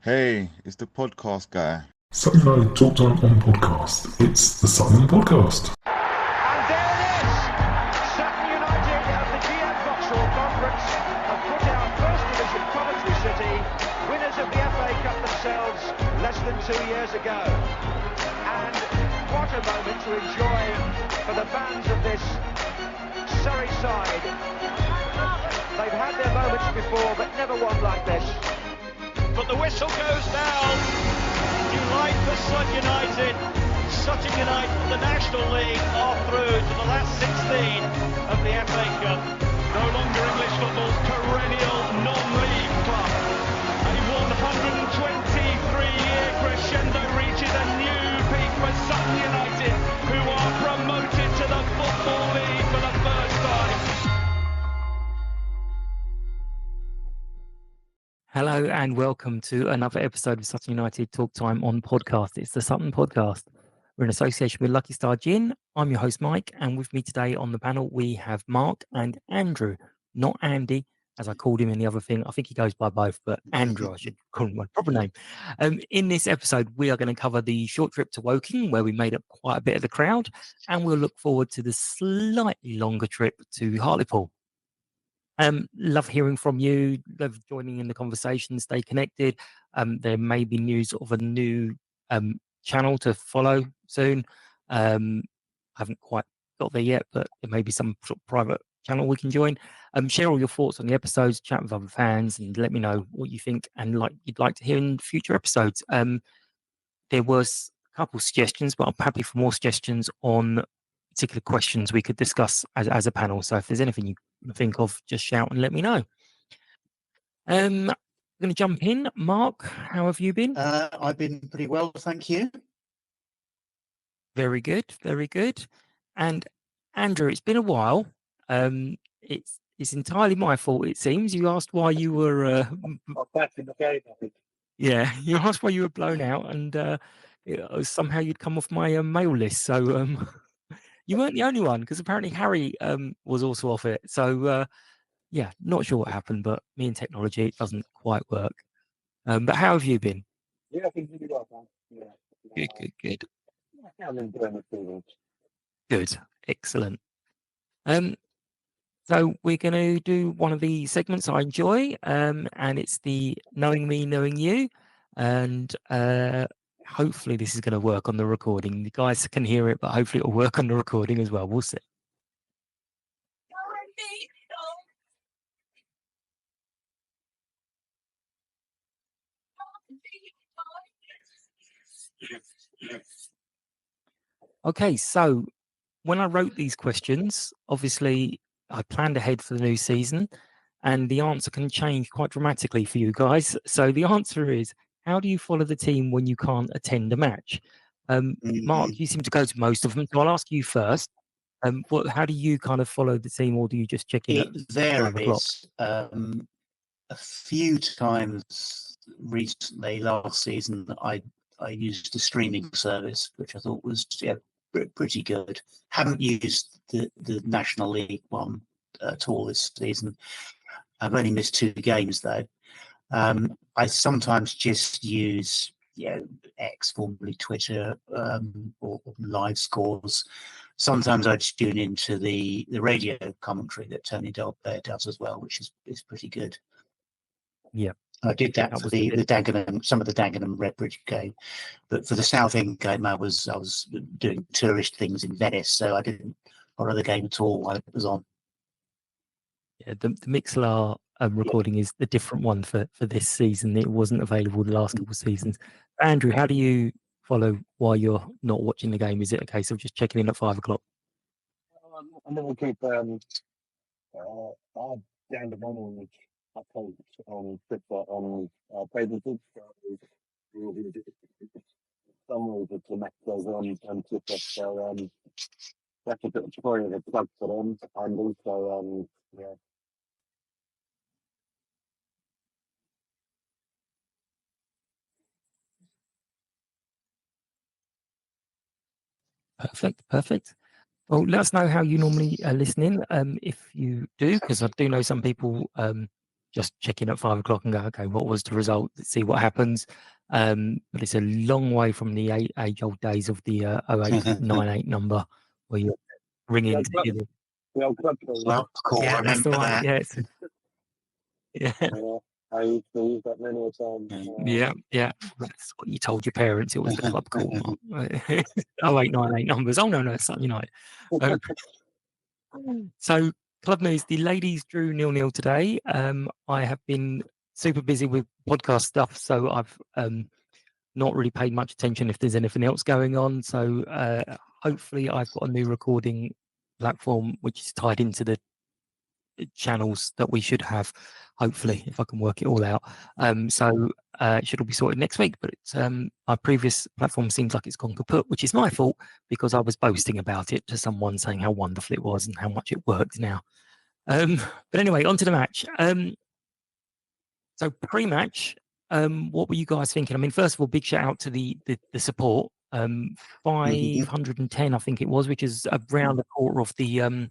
Hey, it's the podcast guy. Sutton United Talk Time on podcast. It's the Sutton Podcast. And there it is! Sutton United at the GM Vauxhall Conference have put out First Division Coventry City, winners of the FA Cup themselves less than 2 years ago. And what a moment to enjoy for the fans of this Surrey side. They've had their moments before, but never one like this. But the whistle goes down. Delight for Sutton United. Sutton United from the National League are through to the last 16 of the FA Cup. No longer English football's perennial non-league club. A 123-year crescendo reaches a new peak for Sutton United, who are promoted to the Football League for the first time. Hello and welcome to another episode of Sutton United Talk Time on podcast. It's the Sutton Podcast. We're in association with Lucky Star Gin. I'm your host, Mike, and with me today on the panel we have Mark and Andrew, not Andy, as I called him in the other thing. I think he goes by both, but Andrew, I should call him my proper name. In this episode, we are going to cover the short trip to Woking, where we made up quite a bit of the crowd, and we'll look forward to the slightly longer trip to Hartlepool. Love hearing from you, love joining in the conversation, stay connected. There may be news of a new channel to follow soon. Haven't quite got there yet, but there may be some sort of private channel we can join. Share all your thoughts on the episodes, chat with other fans, and let me know what you think and you'd like to hear in future episodes. There was a couple of suggestions, but I'm happy for more suggestions on particular questions we could discuss as a panel. So if there's anything you think of, just shout and let me know. I'm going to jump in. Mark, how have you been? I've been pretty well, thank you. Very good, very good. And Andrew, it's been a while. It's entirely my fault, it seems. You asked why you were yeah, you asked why you were blown out, and somehow you'd come off my mail list. So you weren't the only one, because apparently Harry was also off it. So yeah, not sure what happened, but me and technology, it doesn't quite work. But how have you been? Yeah, I've been really well, man. Yeah. Good. I'm enjoying the feelings. Good, excellent. So we're going to do one of the segments I enjoy, and it's the Knowing Me, Knowing You, and hopefully this is going to work on the recording. The guys can hear it, but hopefully it'll work on the recording as well. We'll see. Okay, so when I wrote these questions, obviously I planned ahead for the new season, and the answer can change quite dramatically for you guys. So the answer is, how do you follow the team when you can't attend a match? Mark, you seem to go to most of them, so I'll ask you first. How do you kind of follow the team, or do you just check in? It varies. A few times recently, last season, I used a streaming service, which I thought was pretty good. Haven't used the National League one at all this season. I've only missed 2 games though. I sometimes just use X, formerly Twitter, or live scores. Sometimes I just tune into the radio commentary that Tony Delbert does as well, which is pretty good. Yeah, I did that for the Dagenham, some of the Dagenham Redbridge game, but for the Southend game, I was doing tourist things in Venice, so I didn't follow the game at all while it was on. Yeah, the Mixlr recording is a different one for this season. It wasn't available the last couple of seasons. Andrew, how do you follow while you're not watching the game? Is it a case of just checking in at 5 o'clock? I never keep down the morning uploads on Twitter on Babyfoot. Some of the match goes on Twitter, so that's a bit of a plug for them. And also, yeah. Perfect. Well, let us know how you normally listen in, if you do, because I do know some people just check in at 5 o'clock and go, okay, what was the result? Let's see what happens. But it's a long way from the age-old days of the 0898 number where you're ringing to hear the... The old club call. Yeah, that's the one. Yeah, yeah. I used to use that many a time. Yeah. That's what you told your parents. It was the club call. 0898 numbers. Oh, no, it's Sutton United. So, club news, the ladies drew 0-0 today. I have been super busy with podcast stuff, so I've not really paid much attention if there's anything else going on. So hopefully I've got a new recording platform which is tied into the channels that we should have, hopefully, if I can work it all out. So it should all be sorted next week, but it's our previous platform seems like it's gone kaput, which is my fault because I was boasting about it to someone saying how wonderful it was and how much it worked now. But anyway, on to the match. So pre-match, what were you guys thinking? I mean, first of all, big shout out to the support. 510, I think it was, which is around a quarter of the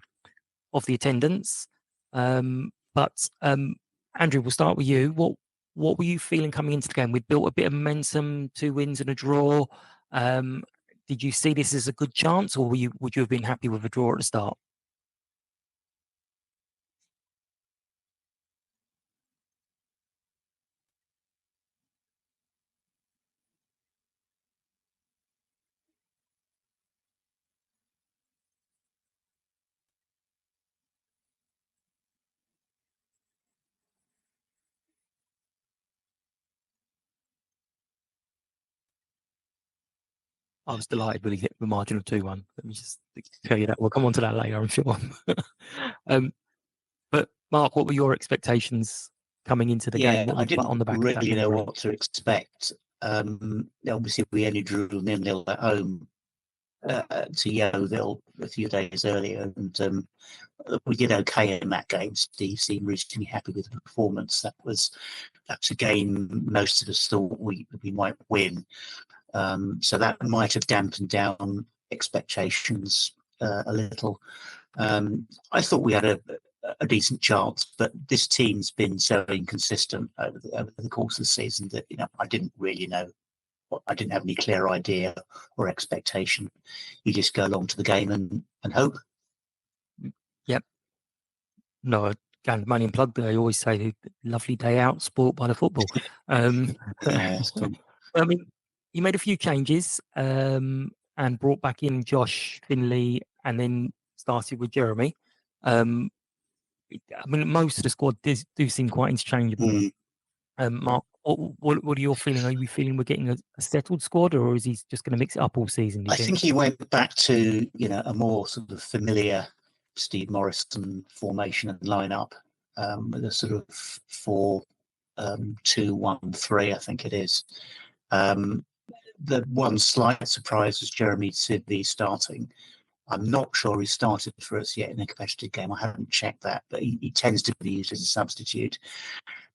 attendance. But Andrew, we'll start with you. What were you feeling coming into the game? We'd built a bit of momentum, 2 wins and a draw. Did you see this as a good chance, or would you have been happy with a draw at the start? I was delighted when he hit the margin of 2-1. Let me just tell you that. We'll come on to that later, I'm sure. But Mark, what were your expectations coming into the game? I didn't on the back really of that know what to expect. Obviously, we only drew 0-0 at home to Yeovil a few days earlier, and we did okay in that game. Steve seemed reasonably happy with the performance. That's a game most of us thought we might win. So that might have dampened down expectations a little. I thought we had a decent chance, but this team's been so inconsistent over the course of the season that I didn't really know. I didn't have any clear idea or expectation. You just go along to the game and hope. Yep. No, going money and plug. They always say lovely day out, sport by the football. I mean, you made a few changes and brought back in Josh Finley and then started with Jeremy. I mean, most of the squad do seem quite interchangeable. Mark, what are your feeling? Are you feeling we're getting a settled squad, or is he just going to mix it up all season? I think he went back to a more sort of familiar Steve Morrison formation and lineup with a sort of 4-2-1-3, I think it is. The one slight surprise was Jeremy Sivi starting. I'm not sure he started for us yet in a competitive game. I haven't checked that, but he tends to be used as a substitute.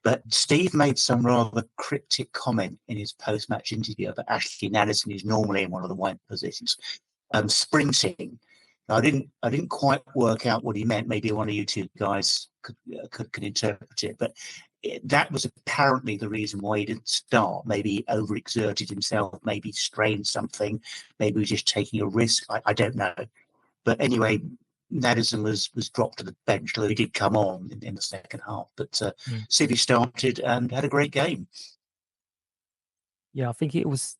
But Steve made some rather cryptic comment in his post-match interview about Ashley Naddison, who's normally in one of the wide positions, sprinting. I didn't quite work out what he meant. Maybe one of you two guys could interpret it, but that was apparently the reason why he didn't start. Maybe he overexerted himself, maybe strained something, maybe he was just taking a risk. I don't know. But anyway, Naddison was dropped to the bench, though he did come on in the second half. But Sivi started and had a great game. Yeah, I think it was.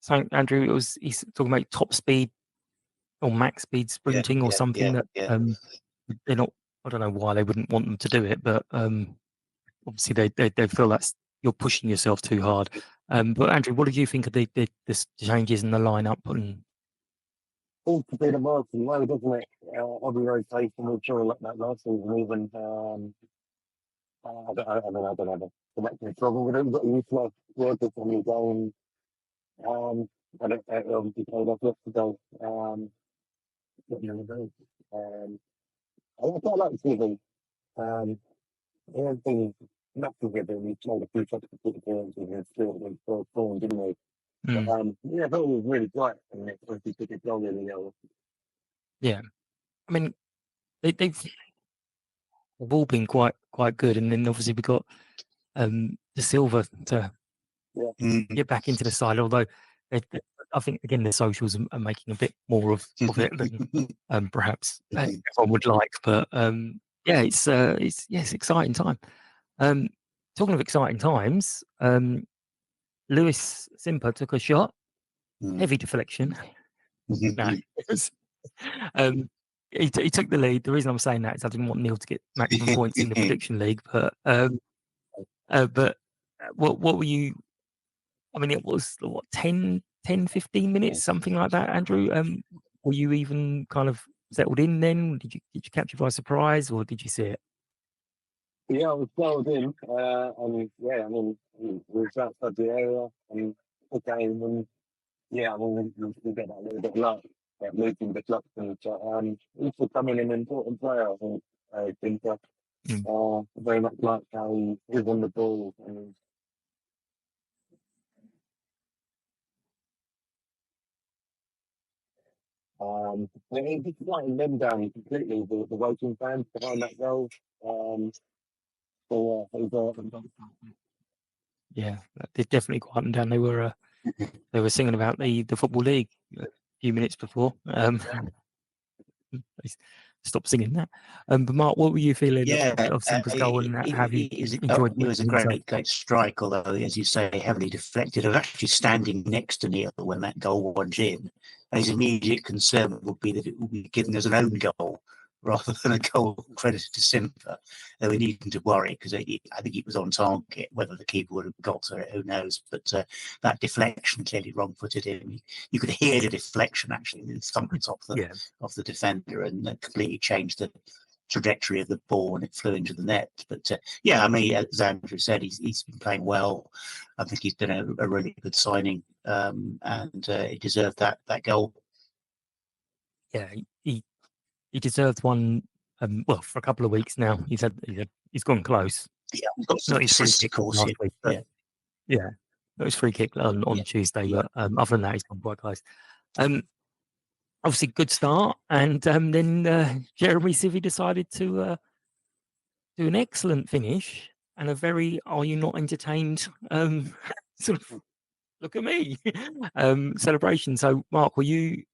So Andrew, he's talking about top speed or max speed sprinting or something that they're not. I don't know why they wouldn't want them to do it, but obviously they feel that's you're pushing yourself too hard. But Andrew, what did you think of the changes in the lineup? And All to be the Morrison way, doesn't it? Every rotation, we're sure like that last season, even. I don't know the next problem with him, but he's like working from his own. I don't obviously played off yesterday. I quite like Stevie. He has been massive with him. He's made a few substitute appearances and he's still been form, didn't he? But, I thought it was really bright and it was took it long in the yeah, I mean they've They've all been quite good, and then obviously we got the Silver to get back into the side. Although I think again the socials are making a bit more of it than perhaps everyone would like. But yeah, it's exciting time. Talking of exciting times, Lewis Simper took a shot, heavy deflection. No, it was, he took the lead. The reason I'm saying that is I didn't want Neil to get maximum points in the prediction league. But what were you? I mean, it was what 10, 15 minutes, something like that. Andrew, were you even kind of settled in then? Did you catch you by surprise, or did you see it? Yeah, I was settled in, and yeah, I mean, we was outside the area, and okay, and yeah, I mean, we get that little bit of luck, that losing deflection, but he's becoming an important player, I think, very much like how he's on the ball, and he's letting them down completely, the Woking fans behind that goal, so Yeah, they definitely got up and down. They were singing about the Football League a few minutes before. Stop singing that. But Mark, what were you feeling of Simper's goal, and have you enjoyed? It was a great strike, although, as you say, heavily deflected. I was actually standing next to Neil when that goal went in, and his immediate concern would be that it would be given as an own goal rather than a goal credited to Simper. We needed to worry because I think it was on target. Whether the keeper would have got to it, who knows? But that deflection clearly wrong-footed him. You could hear the deflection actually thumping off the defender, and completely changed the trajectory of the ball, and it flew into the net. But yeah, I mean, as Andrew said, he's been playing well. I think he's been a really good signing, and he deserved that goal. Yeah, he deserved one. Well, for a couple of weeks now, he's gone close. Yeah, we've got some physical last week. Yeah, it was free kick on Tuesday, but other than that, he's gone quite close. Obviously, good start, and then Jeremy Sivi decided to do an excellent finish and a very "Are you not entertained?" Sort of look at me celebration. So, Mark, were you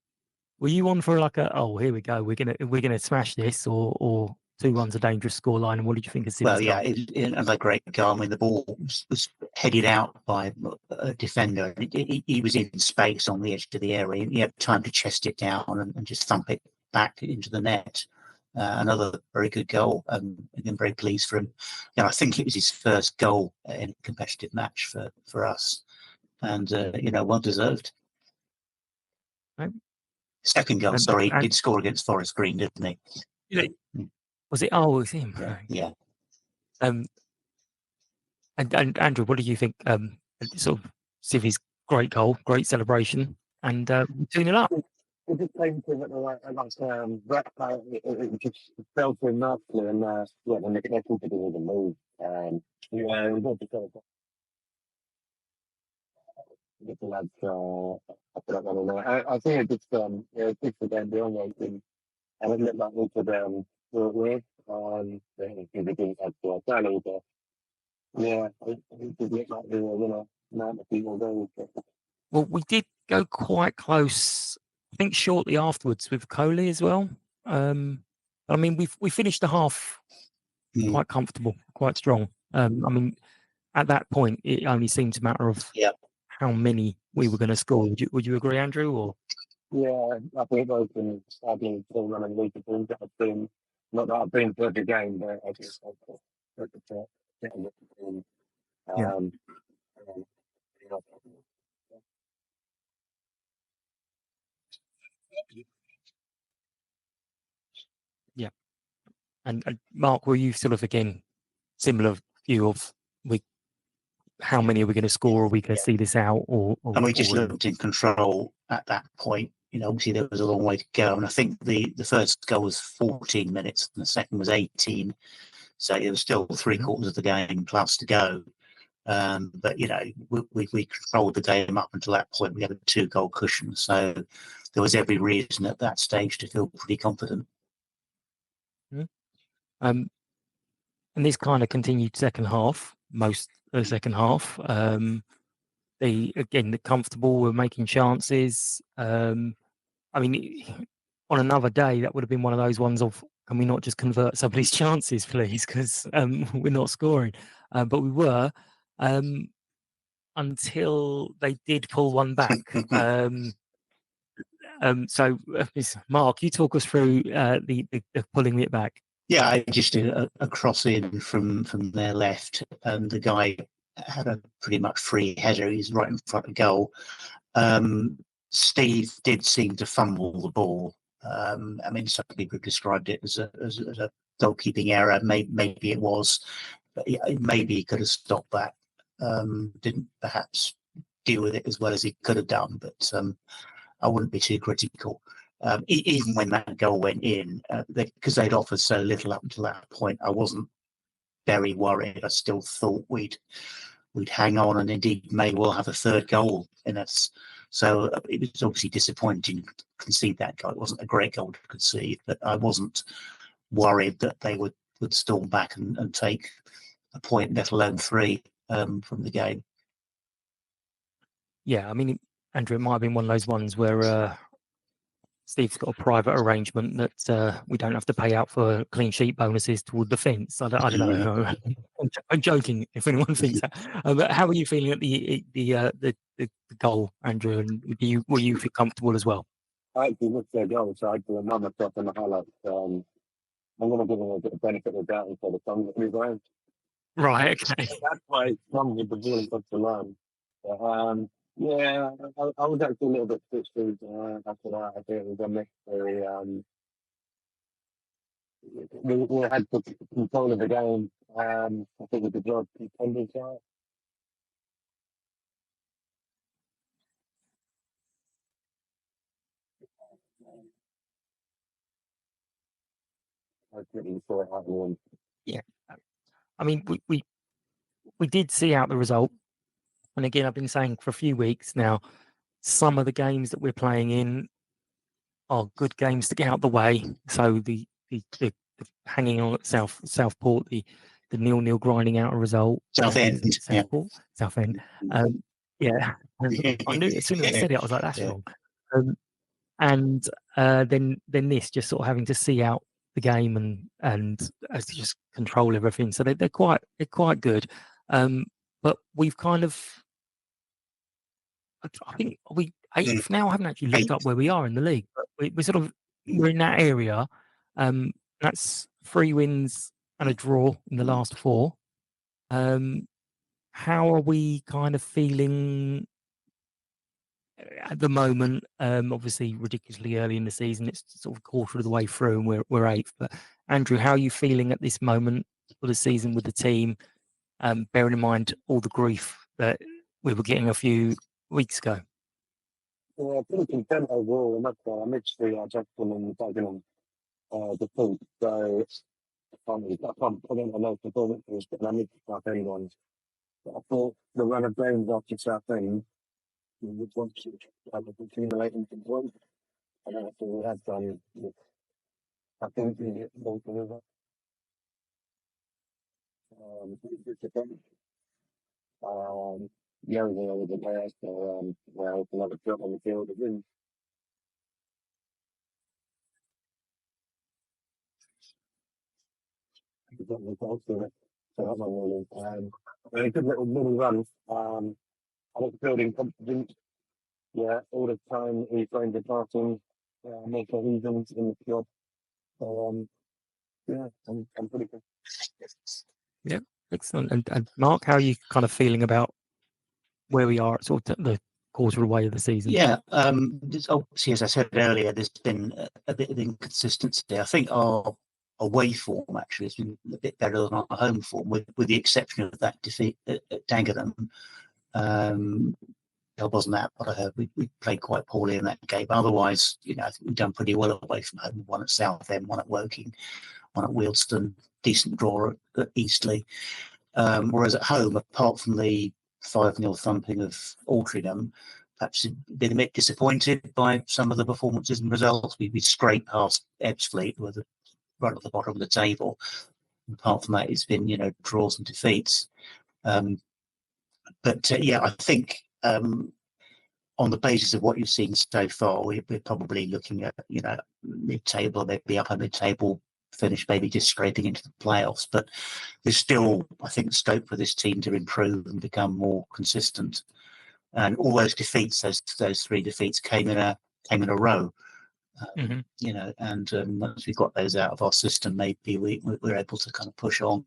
on for like here we go, we're gonna smash this, or 2-1's a dangerous scoreline? And what did you think of Sivi's goal? Yeah, another great goal. I mean, the ball was headed out by a defender. He was in space on the edge of the area. He had time to chest it down and just thump it back into the net. Another very good goal, and I'm very pleased for him. I think it was his first goal in a competitive match for us, and well deserved. Right. Second goal, sorry, he did score against Forest Green, didn't he? Was it? Oh, it was him. Yeah. And Andrew, what do you think? Sort of Sivi's great goal, great celebration, and 2-0 up. It just came to it just fell to him nicely, and when they could do the move, it was the lads, I think it just it's just the game beyond waiting, and it looked like we could do it with. We didn't have to tally, but yeah, it did look like we were going to amount of people goals. Well, we did go quite close, I think, shortly afterwards with Coley as well. I mean, we finished the half quite comfortable, quite strong. I mean, at that point, it only seemed a matter of how many we were going to score. Would you agree, Andrew? Or yeah, I think those been sadly still running week of things that I've been, not that I've been for the game, but I just yeah. And Mark, were you sort of again similar view of how many are we going to score? Are we going to see this out? And we just looked in control at that point. Obviously there was a long way to go, and I think the first goal was 14 minutes, and the second was 18. So it was still 3/4 of the game plus to go. But we controlled the game up until that point. We had a 2-goal cushion, so there was every reason at that stage to feel pretty confident. and this kind of continued second half, most of the second half. They're comfortable, we're making chances. I mean, on another day, that would have been one of those ones of, can we not just convert some of these chances, please? Because we're not scoring. But we were, until they did pull one back. So, Mark, you talk us through the pulling it back. Yeah, I just did a cross in from their left, and the guy had a pretty much free header. He's right in front of goal. Steve did seem to fumble the ball. I mean, some people have described it as a goalkeeping error. Maybe it was, but maybe he could have stopped that. Didn't perhaps deal with it as well as he could have done, but I wouldn't be too critical. Even when that goal went in, because they'd offered so little up until that point, I wasn't very worried. I still thought we'd hang on, and indeed may well have a third goal in us. So it was obviously disappointing to concede that goal. It wasn't a great goal to concede, but I wasn't worried that they would storm back and take a point, let alone 3, from the game. Yeah, I mean, Andrew, it might have been one of those ones where Steve's got a private arrangement that we don't have to pay out for clean sheet bonuses toward defence. I don't know. I'm joking if anyone thinks that. But how are you feeling at the goal, Andrew? And were you feel comfortable as well? I actually looked at their goal, so I do another shot in the highlights. I'm going to give them a bit of benefit of doubt for the song that we ran. Right, okay. That's why it's come with the ball and got to learn. But, yeah, I was actually a little bit switched after that. I think it was unnecessary. We had control of the game. I think we could draw pending out. I really saw it happening. Yeah, I mean, we did see out the result, and again, I've been saying for a few weeks now, some of the games that we're playing in are good games to get out the way. So the hanging on at Southport, the 0-0 grinding out a result. Southend, Southport, Southend. Yeah, I knew as soon as I said it, I was like, that's wrong. And then this, just sort of having to see out the game and just control everything. So they're quite good. But we've kind of, I think we 8th now. I haven't actually looked up where we are in the league, but we're in that area. That's 3 wins and a draw in the last 4. How are we kind of feeling at the moment? Obviously ridiculously early in the season. It's sort of a quarter of the way through and we're 8th. But Andrew, how are you feeling at this moment of the season with the team? Bearing in mind all the grief that we were getting a few weeks ago. Yeah, pretty content overall. I mixed the Jackson and Dagenham defeat. So I can't put in a low performance, but I need to start anyone. But I thought the run of games after Southend would want to accumulate into points. And that's what we had done. I think we get more deliver. The only thing I was aware, so well, another drop on the field of win. A good little mini run. I was building confidence. Yeah, all the time we find the passing, make cohesion in the job. So yeah, I'm pretty good. Yeah, excellent. And Mark, how are you kind of feeling about where we are at sort of the quarter away of the season? Yeah, obviously, as I said earlier, there's been a bit of inconsistency. I think our away form actually has been a bit better than our home form, with the exception of that defeat at Dagenham. It wasn't that, but I heard we played quite poorly in that game. Otherwise, I think we've done pretty well away from home. 1 at Southend, 1 at Woking, 1 at Wealdstone, decent draw at Eastleigh. Whereas at home, apart from the 5-0 thumping of Altrincham, perhaps been a bit disappointed by some of the performances and results. We scraped past Ebbsfleet, who were right at the bottom of the table. Apart from that, it's been, draws and defeats. But I think on the basis of what you've seen so far, we're probably looking at, mid-table, maybe upper mid-table finish, maybe just scraping into the playoffs. But there's still, I think, scope for this team to improve and become more consistent. And all those defeats, those 3 defeats came in a row. And once we've got those out of our system, maybe we're able to kind of push on.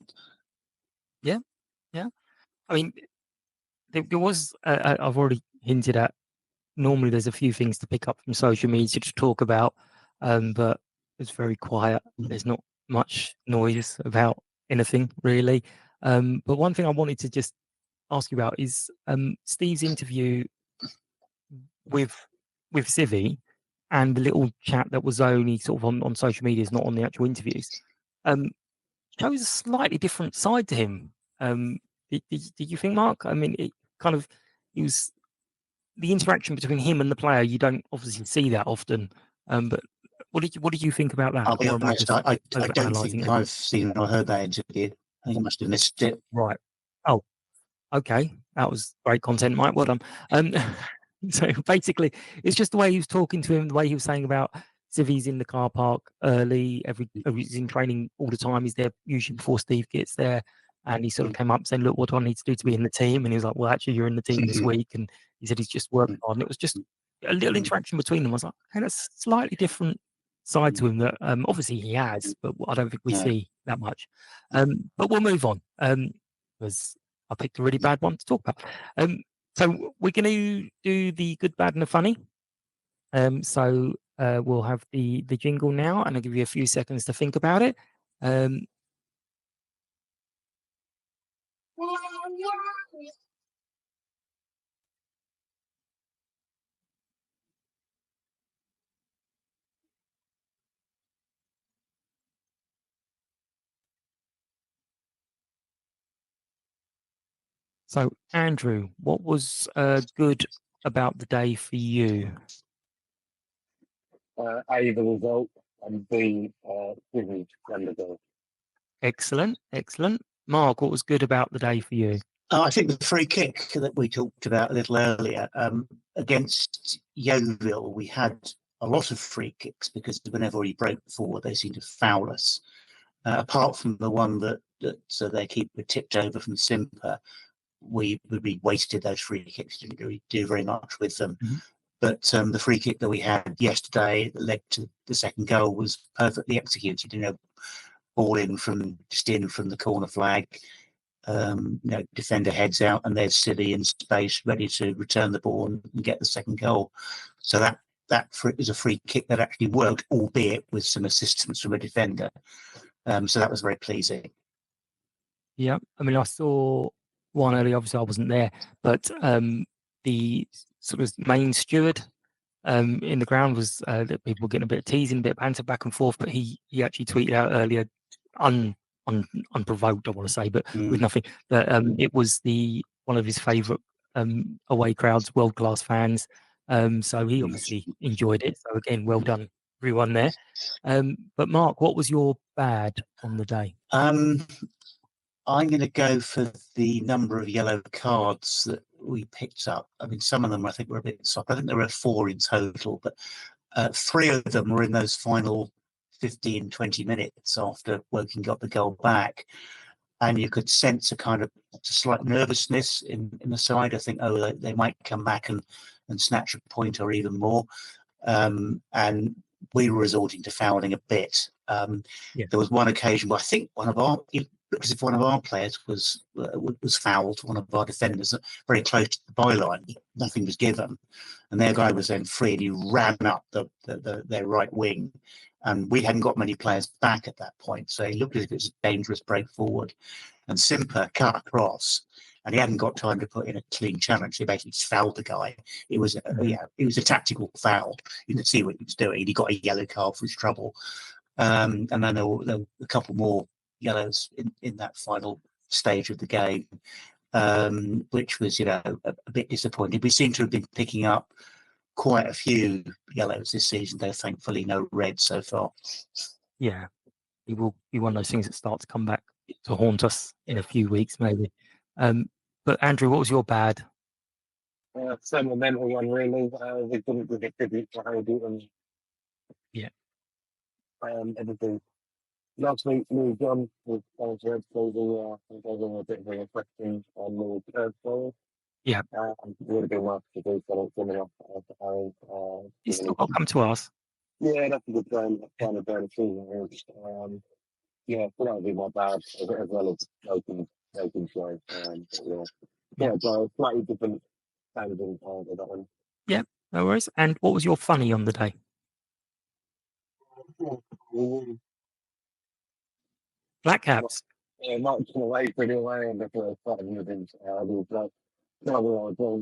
Yeah. I mean, there was, I've already hinted at, normally there's a few things to pick up from social media to talk about, but it's very quiet. There's not much noise about anything really. But one thing I wanted to just ask you about is Steve's interview with Sivi and the little chat that was only sort of on social media, is not on the actual interviews. Shows a slightly different side to him. Did you think, Mark? I mean, it was the interaction between him and the player. You don't obviously see that often. But what did you think about that? I'll be Or am I honest, just I don't overanalyzing think it? I've seen or heard that interview. I think I must have missed it. Right. Oh, okay. That was great content, Mike. Well done. So basically, it's just the way he was talking to him, the way he was saying about Civi's in the car park early, he's in training all the time. He's there usually before Steve gets there. And he sort of came up saying, look, what do I need to do to be in the team? And he was like, well, actually, you're in the team this week. And he said he's just working hard. And it was just a little interaction between them. I was like, hey, that's a slightly different side to him that obviously he has, but I don't think we see that much. But we'll move on because I picked a really bad one to talk about. So we're going to do the good, bad, and the funny. So we'll have the jingle now, and I'll give you a few seconds to think about it. So, Andrew, what was good about the day for you? A, the result, and B, Civi and the goal. Excellent. Mark, what was good about the day for you? I think the free kick that we talked about a little earlier against Yeovil, we had a lot of free kicks because whenever we broke forward, they seemed to foul us. Apart from the one that their keeper tipped over from Simper, we wasted those free kicks. Didn't really do very much with them. But the free kick that we had yesterday that led to the second goal was perfectly executed. Ball in from the corner flag. Defender heads out, and there's Sivi in space, ready to return the ball and get the second goal. So that is a free kick that actually worked, albeit with some assistance from a defender. So that was very pleasing. Yeah, I mean, I saw one earlier. Obviously, I wasn't there, but the sort of main steward in the ground was that people were getting a bit of teasing, a bit of banter back and forth. But he actually tweeted out earlier, unprovoked, I want to say, but with nothing. That it was one of his favourite away crowds, world class fans. So he obviously enjoyed it. So again, well done, everyone there. But Mark, what was your bad on the day? I'm going to go for the number of yellow cards that we picked up. I mean, some of them I think were a bit soft. I think there were 4 in total, but 3 of them were in those final 15, 20 minutes after Woking got the goal back. And you could sense a slight nervousness in the side. I think, they might come back and snatch a point or even more. And we were resorting to fouling a bit. There was one occasion where I think because if one of our players was fouled, one of our defenders, very close to the byline, nothing was given, and their guy was then free, and he ran up their right wing, and we hadn't got many players back at that point, so he looked as if it was a dangerous break forward, and Simper cut across, and he hadn't got time to put in a clean challenge. He basically just fouled the guy. It was a tactical foul. You could see what he was doing. He got a yellow card for his trouble, and then there were a couple more yellows in that final stage of the game, which was a bit disappointing. We seem to have been picking up quite a few yellows this season, though thankfully no red so far. Yeah, it will be one of those things that start to come back to haunt us in a few weeks, maybe. But Andrew, what was your bad? Sentimental one, really. We couldn't give a tribute to Harry and Yeah. everything. Last week, Louis John was red, so we gave him a bit of a reflection on the third goal. Yeah. It would have been nice to do something similar to Harry. He's still got to come to us. Yeah, that's a good time. Kind of down season. Yeah, so that would be my bad, as well as making sure. So slightly different kind of with that one. Yeah, no worries. And what was your funny on the day? Black Caps. Yeah, marching away pretty away and before starting moving.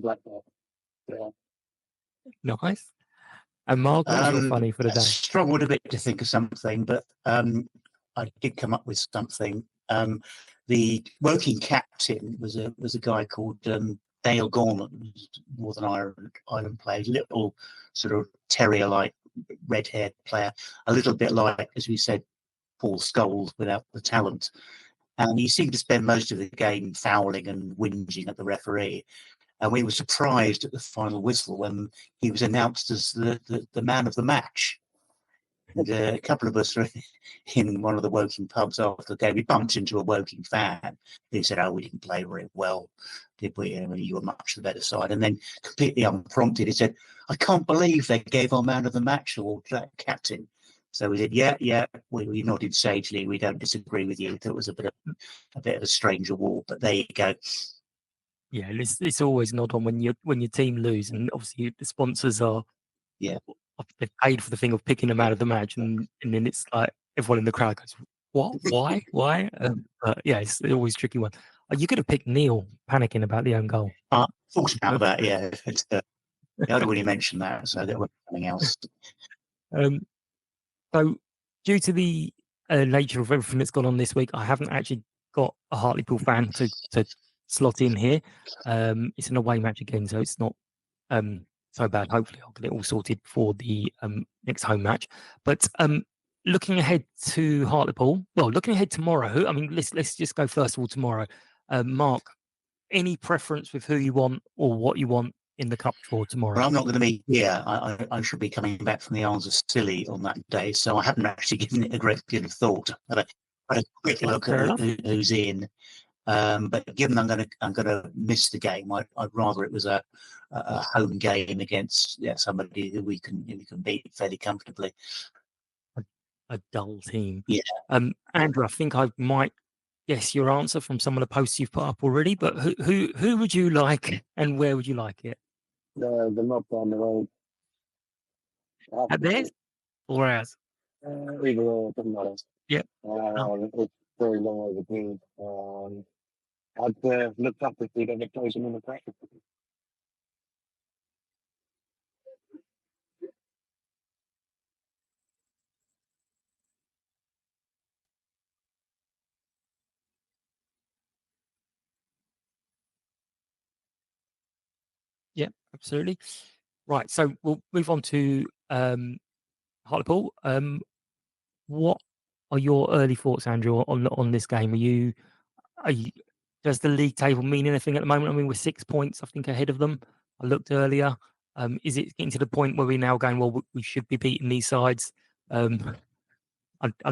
Black Cap. Yeah. Nice. And Mark, what was your funny for the I day? struggled a bit to think of something, but I did come up with something. The working captain was a guy called Dale Gorman, Northern Ireland player, little sort of terrier-like red-haired player, a little bit like, as we said, Paul Scholes without the talent. And he seemed to spend most of the game fouling and whinging at the referee. And we were surprised at the final whistle when he was announced as the man of the match. And a couple of us were in one of the Woking pubs after the game. We bumped into a Woking fan who said, "Oh, we didn't play very well, did we? You were much the better side." And then, completely unprompted, he said, "I can't believe they gave our man of the match award to that captain." So we said, "Yeah." We nodded sagely. We don't disagree with you. That was a bit of a strange award, but there you go. Yeah, it's always an odd one when your team lose, and obviously the sponsors are they've paid for the thing of picking them out of the match, and then it's like everyone in the crowd goes, "What? Why? Why?" But yeah, it's always a tricky one. You could have picked Neil panicking about the own goal. Thought about that, yeah. I already mentioned that, so there was something else. So, due to the nature of everything that's gone on this week, I haven't actually got a Hartlepool fan to slot in here. It's an away match again, so it's not so bad. Hopefully, I'll get it all sorted for the next home match. But looking ahead to Hartlepool, looking ahead tomorrow. I mean, let's just go first of all tomorrow. Mark, any preference with who you want or what you want in the cup draw tomorrow? Well, I'm not going to be here. I should be coming back from the Isles of Scilly on that day, so I haven't actually given it a great deal of thought. But I had a quick look at who's in. But given I'm going to miss the game, I'd rather it was a home game against somebody who we can beat fairly comfortably. A dull team. Yeah. Andrew, I think I might guess your answer from some of the posts you've put up already. But who would you like, and where would you like it? The mob down the road. At theirs or ours? Either or, doesn't matter. Yep. It's very long overdue. I'd look up if we'd ever close them in the practice. Yeah, absolutely. Right, so we'll move on to Hartlepool. What are your early thoughts, Andrew, on this game? Does the league table mean anything at the moment? I mean, we're 6 points, I think, ahead of them. I looked earlier. Is it getting to the point where we're now going, well, we should be beating these sides? I'm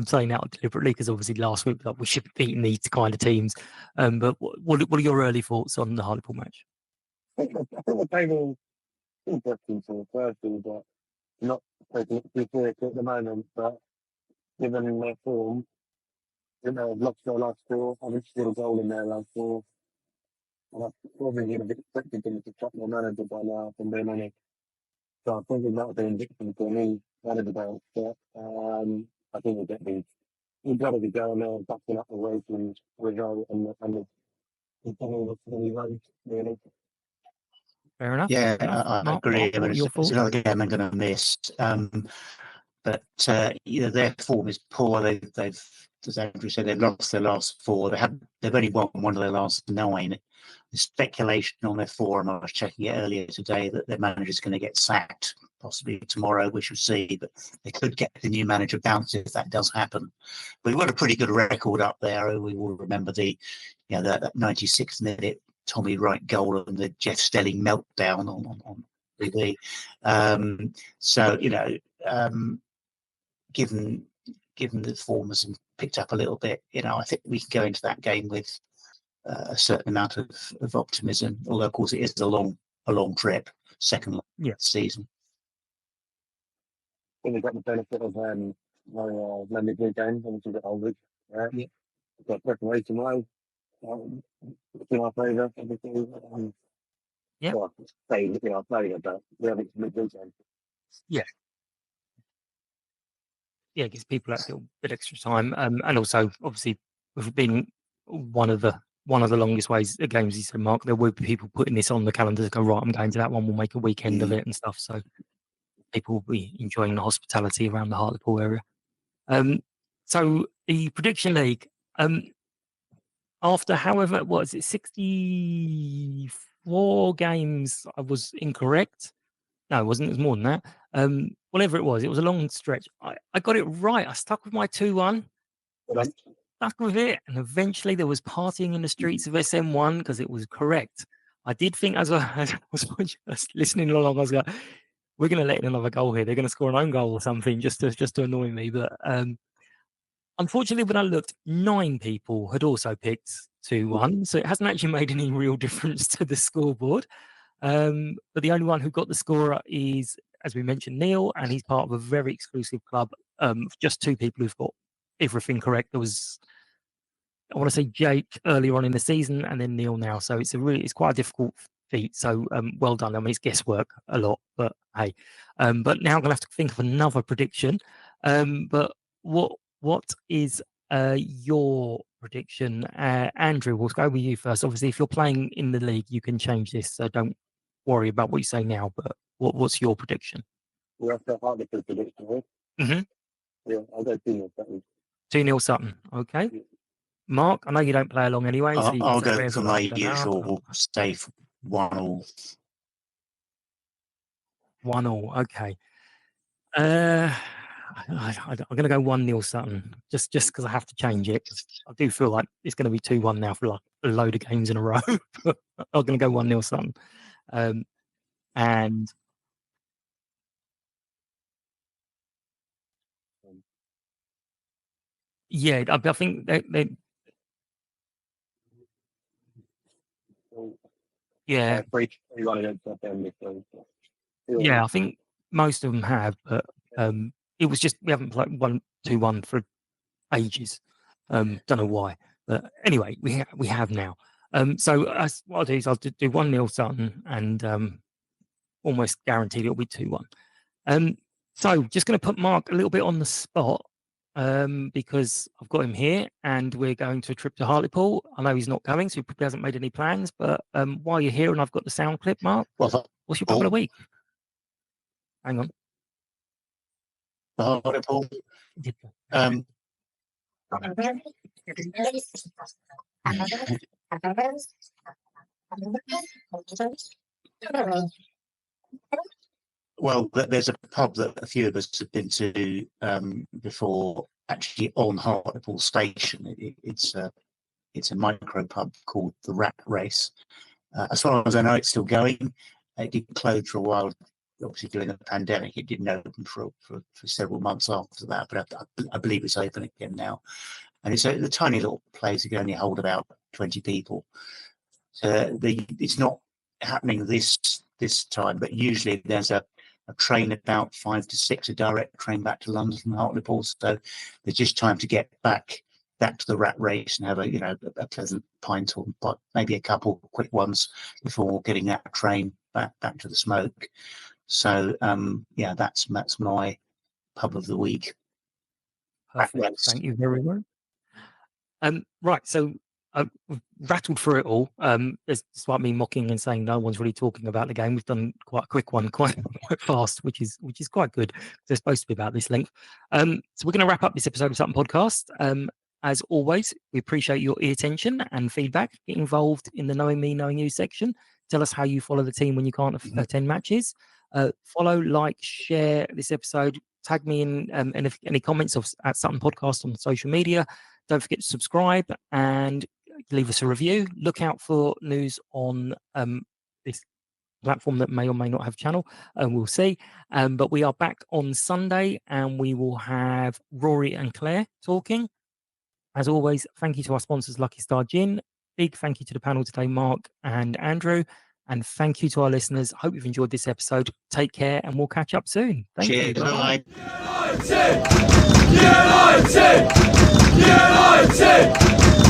saying that deliberately because obviously last week we should be beating these kind of teams. But what are your early thoughts on the Hartlepool match? I think the table is interesting for the first, but not taking it too seriously at the moment. But given their form, they've lost their last four. I haven't scored a goal in their last four. And I probably would have expected them to trap their manager by now, from being honest. So I think it might have been victim for me, manager bounce. But I think we've got to be going there and backing up the Woking result and the really. Fair enough. Yeah, I Mark, agree. what are your thoughts? It's another game I'm going to miss. But their form is poor. They've, as Andrew said, they've lost their last four. They've only won one of their last 9. The speculation on their forum, I was checking it earlier today, that their manager's going to get sacked possibly tomorrow. We shall see, but they could get the new manager bounced if that does happen. We've got a pretty good record up there. We will remember that 96th minute Tommy Wright goal and the Jeff Stelling meltdown on TV. So given the form has picked up a little bit, I think we can go into that game with a certain amount of optimism. Although, of course, it is a long trip, second season. I think we've got the benefit of my London Blue game, obviously got Aldridge. Yeah. We've got preparation wise. In our favour, everything. Yeah. Well, say in our favour, but we have it to mid weekend. Yeah, it gives people that little bit extra time, and also obviously we've been one of the longest ways the games. You said, Mark, there will be people putting this on the calendar to go, right, I'm going to that one. We'll make a weekend of it and stuff. So people will be enjoying the hospitality around the Hartlepool area. So the prediction league, after however, what is it, 64 games, I was incorrect. No, it wasn't. It was more than that. Whatever it was a long stretch. I got it right. I stuck with my 2-1. I stuck with it. And eventually there was partying in the streets of SM1 because it was correct. I did think as I was just listening along, I was like, we're going to let in another goal here. They're going to score an own goal or something just to annoy me. But unfortunately, when I looked, 9 people had also picked 2-1. So it hasn't actually made any real difference to the scoreboard. But the only one who got the scorer is, as we mentioned, Neil, and he's part of a very exclusive club. Just 2 people who've got everything correct. There was, I want to say, Jake earlier on in the season, and then Neil now. So it's quite a difficult feat. So well done. I mean, it's guesswork a lot, but hey. But now I'm gonna have to think of another prediction. But what is your prediction? Andrew, we'll go with you first. Obviously, if you're playing in the league, you can change this. So don't worry about what you say now. But what's your prediction? We have to Hartlepool prediction, right? Mm-hmm. Yeah, I'll go 2-0 Sutton. 2-0 Sutton. Okay. Mark, I know you don't play along anyway. So I'll go for my usual safe 1-1. 1-1. Okay. I'm going to go 1-0 Sutton, just because I have to change it. Cause I do feel like it's going to be 2-1 now for like a load of games in a row. But I'm going to go 1-0 Sutton. And yeah, I think they yeah. 3-1 against Southampton. Yeah, I think most of them have, but it was just we haven't played 1-2-1 for ages. Don't know why, but anyway, we have now. So what I'll do is I'll do 1-0 Sutton, and almost guaranteed it'll be 2-1. So just going to put Mark a little bit on the spot because I've got him here, and we're going to a trip to Hartlepool. I know he's not going, so he probably hasn't made any plans. But while you're here, and I've got the sound clip, Mark, what's your couple of week? Hang on. Hartlepool. Well, there's a pub that a few of us have been to before, actually on Hartlepool Station. It's a micro pub called the Rat Race. As far as I know, it's still going. It did close for a while, obviously during the pandemic. It didn't open for several months after that, but I believe it's open again now. And it's a tiny little place. It can only hold about 20 people. It's not happening this time, but usually there's a train about 5 to 6, a direct train back to London from Hartlepool. So there's just time to get back to the Rat Race and have a pleasant pint, or maybe a couple quick ones before getting that train back to the Smoke. So that's my pub of the week. Perfect. Thank you very much. Right, so we've rattled through it all. Despite me mocking and saying no one's really talking about the game, we've done quite a quick one, quite fast, which is quite good. They're supposed to be about this length. So we're going to wrap up this episode of Sutton Podcast. As always, we appreciate your attention and feedback. Get involved in the Knowing Me, Knowing You section. Tell us how you follow the team when you can't attend matches. Follow, like, share this episode. Tag me in and if any comments at Sutton Podcast on social media. Don't forget to subscribe and leave us a review. Look out for news on this platform that may or may not have channel, and we'll see. But we are back on Sunday, and we will have Rory and Claire talking. As always, thank you to our sponsors, Lucky Star Gin. Big thank you to the panel today, Mark and Andrew. And thank you to our listeners. Hope you've enjoyed this episode. Take care, and we'll catch up soon. Thank you. Bye. United! United! United!